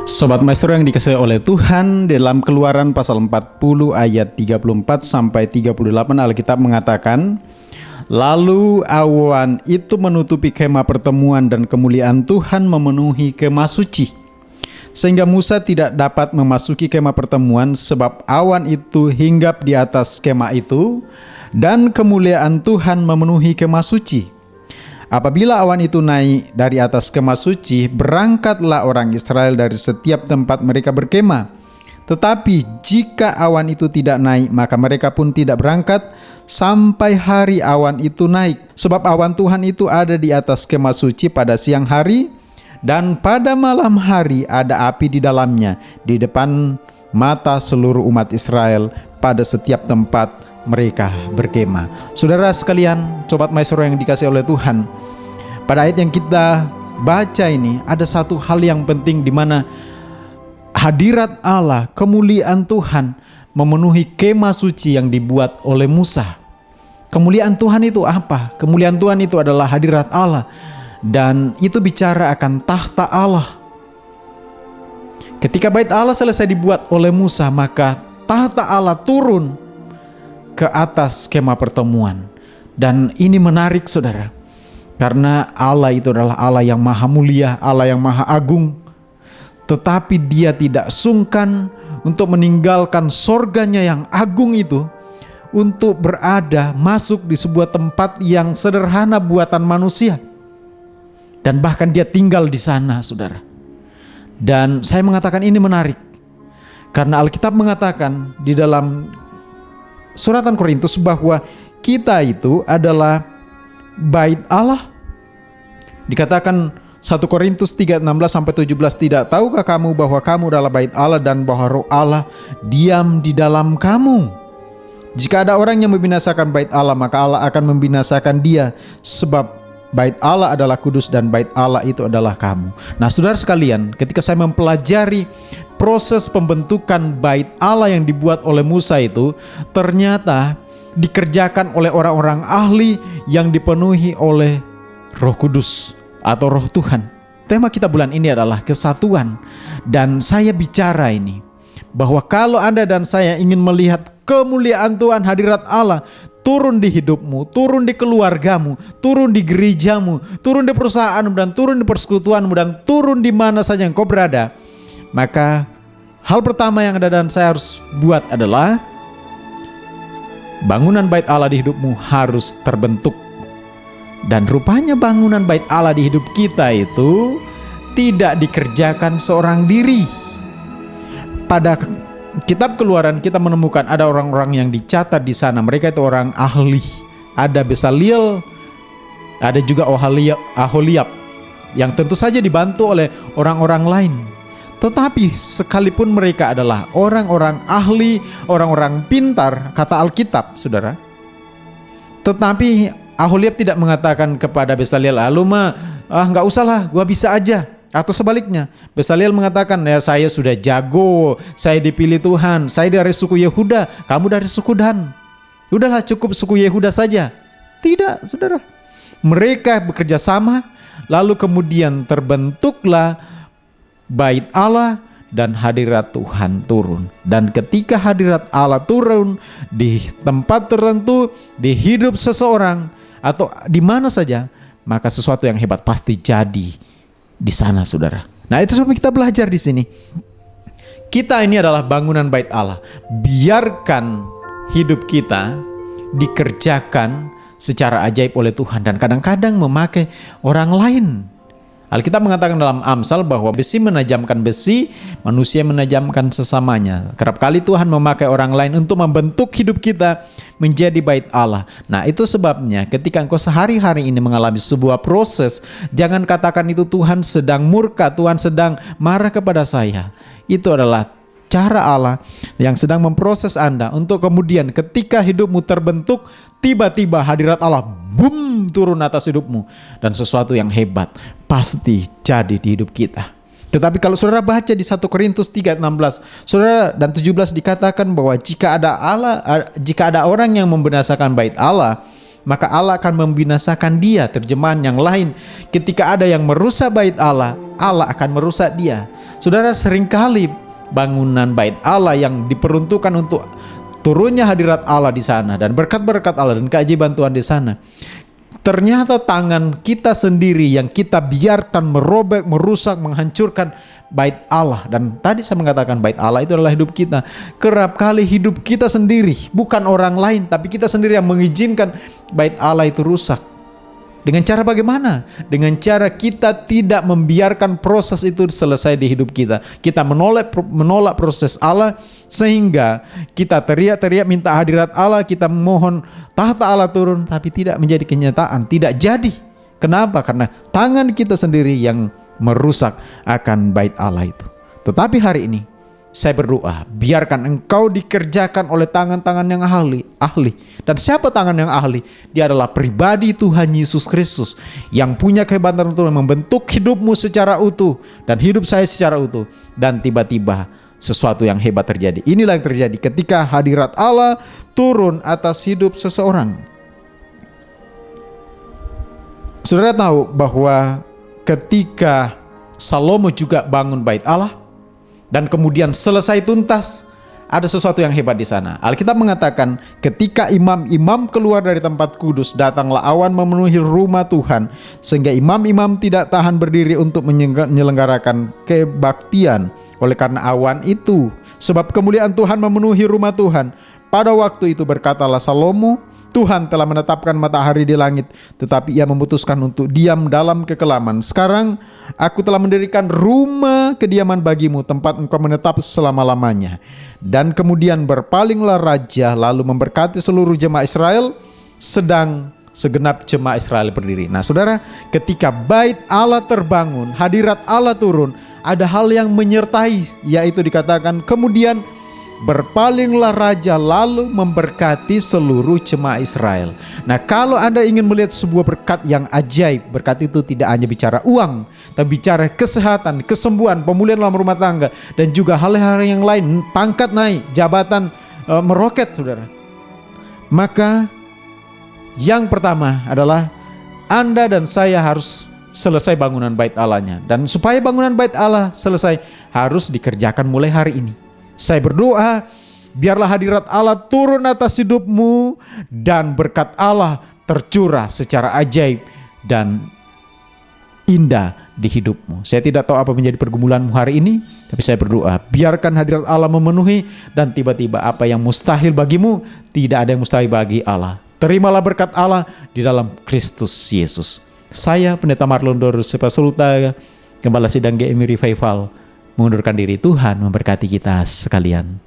Sobat Maestro yang dikasihi oleh Tuhan, dalam Keluaran pasal 40 ayat 34 sampai 38 Alkitab mengatakan, lalu awan itu menutupi kemah pertemuan dan kemuliaan Tuhan memenuhi kemah suci, sehingga Musa tidak dapat memasuki kemah pertemuan sebab awan itu hinggap di atas kemah itu dan kemuliaan Tuhan memenuhi kemah suci. Apabila awan itu naik dari atas kemah suci, berangkatlah orang Israel dari setiap tempat mereka berkemah. Tetapi jika awan itu tidak naik, maka mereka pun tidak berangkat sampai hari awan itu naik. Sebab awan Tuhan itu ada di atas kemah suci pada siang hari, dan pada malam hari ada api di dalamnya, di depan mata seluruh umat Israel pada setiap tempat mereka berkemah. Saudara sekalian, Sobat Maestro yang dikasihi oleh Tuhan, pada ayat yang kita baca ini ada satu hal yang penting, di mana hadirat Allah, kemuliaan Tuhan memenuhi kemah suci yang dibuat oleh Musa. Kemuliaan Tuhan itu apa? Kemuliaan Tuhan itu adalah hadirat Allah, dan itu bicara akan tahta Allah. Ketika bait Allah selesai dibuat oleh Musa, maka tahta Allah turun ke atas kemah pertemuan. Dan ini menarik, saudara, karena Allah itu adalah Allah yang maha mulia, Allah yang maha agung, tetapi Dia tidak sungkan untuk meninggalkan sorganya yang agung itu untuk berada masuk di sebuah tempat yang sederhana buatan manusia, dan bahkan Dia tinggal di sana, saudara. Dan saya mengatakan ini menarik karena Alkitab mengatakan di dalam Suratan Korintus bahwa kita itu adalah bait Allah. Dikatakan 1 Korintus 3:16-17, tidak tahukah kamu bahwa kamu adalah bait Allah dan bahwa Roh Allah diam di dalam kamu? Jika ada orang yang membinasakan bait Allah, maka Allah akan membinasakan dia, sebab bait Allah adalah kudus dan bait Allah itu adalah kamu. Nah, saudara sekalian, ketika saya mempelajari proses pembentukan bait Allah yang dibuat oleh Musa itu, ternyata dikerjakan oleh orang-orang ahli yang dipenuhi oleh Roh Kudus atau Roh Tuhan. Tema kita bulan ini adalah kesatuan. Dan saya bicara ini bahwa kalau Anda dan saya ingin melihat kemuliaan Tuhan, hadirat Allah turun di hidupmu, turun di keluargamu, turun di gerejamu, turun di perusahaanmu, dan turun di persekutuanmu, dan turun di mana saja yang kau berada, maka hal pertama yang Anda dan saya harus buat adalah bangunan bait Allah di hidupmu harus terbentuk. Dan rupanya bangunan bait Allah di hidup kita itu tidak dikerjakan seorang diri. Pada Kitab Keluaran kita menemukan ada orang-orang yang dicatat di sana. Mereka itu orang ahli. Ada Bezaleel, ada juga Aholiab, yang tentu saja dibantu oleh orang-orang lain. Tetapi sekalipun mereka adalah orang-orang ahli, orang-orang pintar, kata Alkitab, saudara, tetapi Aholiab tidak mengatakan kepada Bezaleel, nggak usah lah, gua bisa aja. Atau sebaliknya, Bezaleel mengatakan, ya saya sudah jago, saya dipilih Tuhan, saya dari suku Yehuda, kamu dari suku Dan. Udahlah, cukup suku Yehuda saja. Tidak, saudara. Mereka bekerja sama, lalu kemudian terbentuklah bait Allah dan hadirat Tuhan turun. Dan ketika hadirat Allah turun di tempat tertentu, di hidup seseorang atau di mana saja, maka sesuatu yang hebat pasti jadi di sana, saudara. Nah, itu sebab kita belajar di sini. Kita ini adalah bangunan bait Allah. Biarkan hidup kita dikerjakan secara ajaib oleh Tuhan, dan kadang-kadang memakai orang lain. Alkitab mengatakan dalam Amsal bahwa besi menajamkan besi, manusia menajamkan sesamanya. Kerap kali Tuhan memakai orang lain untuk membentuk hidup kita menjadi bait Allah. Nah, itu sebabnya ketika engkau sehari-hari ini mengalami sebuah proses, jangan katakan itu Tuhan sedang murka, Tuhan sedang marah kepada saya. Itu adalah cara Allah yang sedang memproses Anda untuk kemudian ketika hidupmu terbentuk, tiba-tiba hadirat Allah boom turun atas hidupmu, dan sesuatu yang hebat pasti jadi di hidup kita. Tetapi kalau saudara baca di 1 Korintus 3:16, saudara, dan 17 dikatakan bahwa jika ada orang yang membinasakan bait Allah, maka Allah akan membinasakan dia. Terjemahan yang lain, ketika ada yang merusak bait Allah, Allah akan merusak dia. Saudara, seringkali bangunan bait Allah yang diperuntukkan untuk turunnya hadirat Allah di sana dan berkat-berkat Allah dan keajaiban Tuhan di sana, ternyata tangan kita sendiri yang kita biarkan merobek, merusak, menghancurkan bait Allah. Dan tadi saya mengatakan bait Allah itu adalah hidup kita. Kerap kali hidup kita sendiri, bukan orang lain, tapi kita sendiri yang mengizinkan bait Allah itu rusak. Dengan cara bagaimana? Dengan cara kita tidak membiarkan proses itu selesai di hidup kita. Kita menolak proses Allah, sehingga kita teriak-teriak minta hadirat Allah, kita mohon tahta Allah turun, tapi tidak menjadi kenyataan, tidak jadi. Kenapa? Karena tangan kita sendiri yang merusak akan bait Allah itu. Tetapi hari ini saya berdoa, biarkan engkau dikerjakan oleh tangan-tangan yang ahli. Dan siapa tangan yang ahli? Dia adalah pribadi Tuhan Yesus Kristus yang punya kehebatan untuk membentuk hidupmu secara utuh dan hidup saya secara utuh. Dan tiba-tiba sesuatu yang hebat terjadi. Inilah yang terjadi ketika hadirat Allah turun atas hidup seseorang. Saudara tahu bahwa ketika Salomo juga bangun bait Allah dan kemudian selesai tuntas, ada sesuatu yang hebat di sana. Alkitab mengatakan ketika imam-imam keluar dari tempat kudus, datanglah awan memenuhi rumah Tuhan sehingga imam-imam tidak tahan berdiri untuk menyelenggarakan kebaktian oleh karena awan itu. Sebab kemuliaan Tuhan memenuhi rumah Tuhan. Pada waktu itu berkatalah Salomo, Tuhan telah menetapkan matahari di langit, tetapi ia memutuskan untuk diam dalam kekelaman. Sekarang aku telah mendirikan rumah kediaman bagimu, tempat engkau menetap selama-lamanya. Dan kemudian berpalinglah raja, lalu memberkati seluruh jemaah Israel, sedang segenap jemaah Israel berdiri. Nah saudara, ketika bait Allah terbangun, hadirat Allah turun, ada hal yang menyertai, yaitu dikatakan kemudian berpalinglah raja lalu memberkati seluruh jemaah Israel. Nah kalau Anda ingin melihat sebuah berkat yang ajaib, berkat itu tidak hanya bicara uang, tapi bicara kesehatan, kesembuhan, pemulihan dalam rumah tangga, dan juga hal-hal yang lain, pangkat naik, jabatan meroket saudara. Maka yang pertama adalah Anda dan saya harus selesai bangunan bait Allahnya. Dan supaya bangunan bait Allah selesai, harus dikerjakan mulai hari ini. Saya berdoa, biarlah hadirat Allah turun atas hidupmu dan berkat Allah tercurah secara ajaib dan indah di hidupmu. Saya tidak tahu apa menjadi pergumulanmu hari ini, tapi saya berdoa, biarkan hadirat Allah memenuhi dan tiba-tiba apa yang mustahil bagimu, tidak ada yang mustahil bagi Allah. Terimalah berkat Allah di dalam Kristus Yesus. Saya Pendeta Marlon Dorus Sepasulta, Gembala Sidang GMI Revival, mengundurkan diri. Tuhan memberkati kita sekalian.